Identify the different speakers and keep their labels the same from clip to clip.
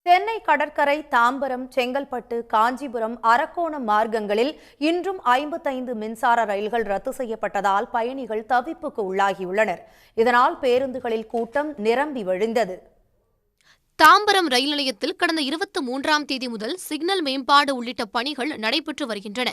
Speaker 1: சென்னை கடற்கரை, தாம்பரம், செங்கல்பட்டு, காஞ்சிபுரம், அரக்கோணம் மார்க்கங்களில் இன்றும் 55 மின்சார ரயில்கள் ரத்து செய்யப்பட்டதால் பயணிகள் தவிப்புக்கு உள்ளாகியுள்ளனர். இதனால் பேருந்துகளில் கூட்டம் நிரம்பி வழிந்தது.
Speaker 2: தாம்பரம் ரயில் நிலையத்தில் கடந்த 23ஆம் தேதி முதல் சிக்னல் மேம்பாடு உள்ளிட்ட பணிகள் நடைபெற்று வருகின்றன.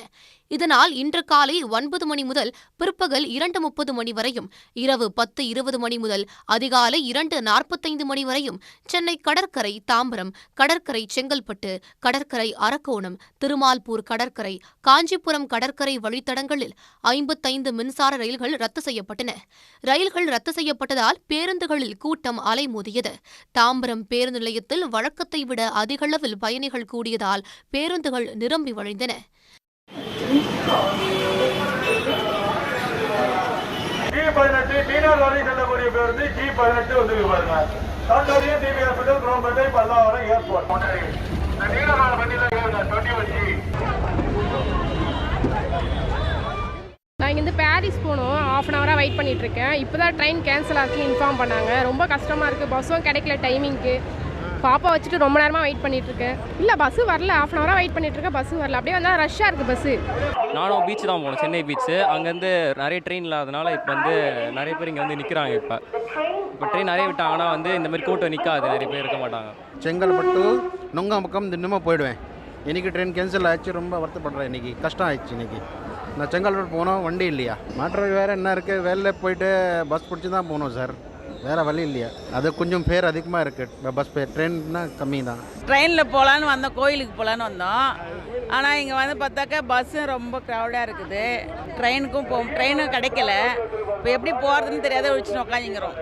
Speaker 2: இதனால் இன்று காலை 9 மணி முதல் பிற்பகல் 2:30 மணி வரையும், இரவு 10:20 மணி முதல் அதிகாலை 2:45 மணி வரையும் சென்னை கடற்கரை, தாம்பரம், கடற்கரை, செங்கல்பட்டு, கடற்கரை, அரக்கோணம், திருமால்பூர் கடற்கரை, காஞ்சிபுரம் கடற்கரை வழித்தடங்களில் 55 மின்சார ரயில்கள் ரத்து செய்யப்பட்டன. ரயில்கள் ரத்து செய்யப்பட்டதால் பேருந்துகளில் கூட்டம் அலைமோதியது. தாம்பரம் பேருந்து நிலையத்தில் வழக்கத்தை விட அதிகளவில் பயணிகள் கூடியதால் பேருந்துகள் நிரம்பி வழிந்தன.
Speaker 3: நான் இங்கேருந்து பாரிஸ் போகணும். ½ அன் ஹவராக வெயிட் பண்ணிட்டு இருக்கேன். இப்போ தான் ட்ரெயின் கேன்சல் ஆச்சுன்னு இன்ஃபார்ம் பண்ணாங்க. ரொம்ப கஷ்டமாக இருக்குது. பஸ்ஸும் கிடைக்கல டைமிங்க்கு. பாப்பா வச்சுட்டு ரொம்ப நேரமாக வெயிட் பண்ணிட்டு இருக்கேன். இல்லை பஸ்ஸு வரல. ½ அன் ஹவராக வெயிட் பண்ணிட்டு இருக்கேன். பஸ்ஸு வரல. அப்படியே வந்தால் ரஷ்ஷாக இருக்குது பஸ்ஸு.
Speaker 4: நானும் பீச் தான் போகணும், சென்னை பீச்சு. அங்கேருந்து நிறைய ட்ரெயின் இல்லாதனால இப்போ நிறைய பேர் இங்கே நிற்கிறாங்க. இப்போ ட்ரெயின் நிறைய விட்டாங்கன்னா இந்த மாதிரி கூட்டம் நிற்காது, நிறைய பேர் இருக்க மாட்டாங்க.
Speaker 5: செங்கல்பட்டு நுங்கம்பக்கம் தினமும் போயிடுவேன். இன்றைக்கி ட்ரெயின் கேன்சல் ஆச்சு. ரொம்ப வருத்தப்படுறேன். இன்றைக்கி கஷ்டம் ஆயிடுச்சு. இன்றைக்கி நான் செங்கல்பட்டு போனோம், வண்டி இல்லையா. மாற்ற வேறு என்ன இருக்குது, வேலையில் போயிட்டு பஸ் பிடிச்சி தான் போகணும் சார். வேறு வழி இல்லையா. அது கொஞ்சம் பேர் அதிகமாக இருக்குது. பஸ் பேர் ட்ரெயின்னா கம்மி தான்.
Speaker 6: ட்ரெயினில் போகலான்னு வந்தோம், கோயிலுக்கு போகலான்னு வந்தோம். ஆனால் இங்கே பார்த்தாக்கா பஸ்ஸும் ரொம்ப க்ரௌடாக இருக்குது. ட்ரெயினும் கிடைக்கல. இப்போ எப்படி போகிறதுன்னு தெரியாத ஒழிச்சுன்னு உட்காந்துங்கிறோம்.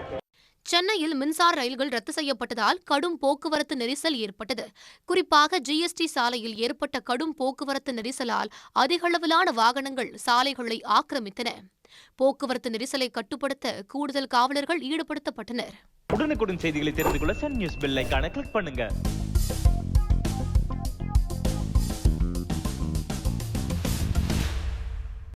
Speaker 2: சென்னையில் மின்சார ரயில்கள் ரத்து செய்யப்பட்டதால் கடும் போக்குவரத்து நெரிசல் ஏற்பட்டது. குறிப்பாக ஜிஎஸ்டி சாலையில் ஏற்பட்ட கடும் போக்குவரத்து நெரிசலால் அதிகளவிலான வாகனங்கள் சாலைகளை ஆக்கிரமித்தன. போக்குவரத்து நெரிசலை கட்டுப்படுத்த கூடுதல் காவலர்கள் ஈடுபடுத்தப்பட்டனர்.
Speaker 7: உடனுக்குடன் செய்திகளை தெரிந்து கொள்ள சன் நியூஸ் பெல் ஐகானை கிளிக் பண்ணுங்க.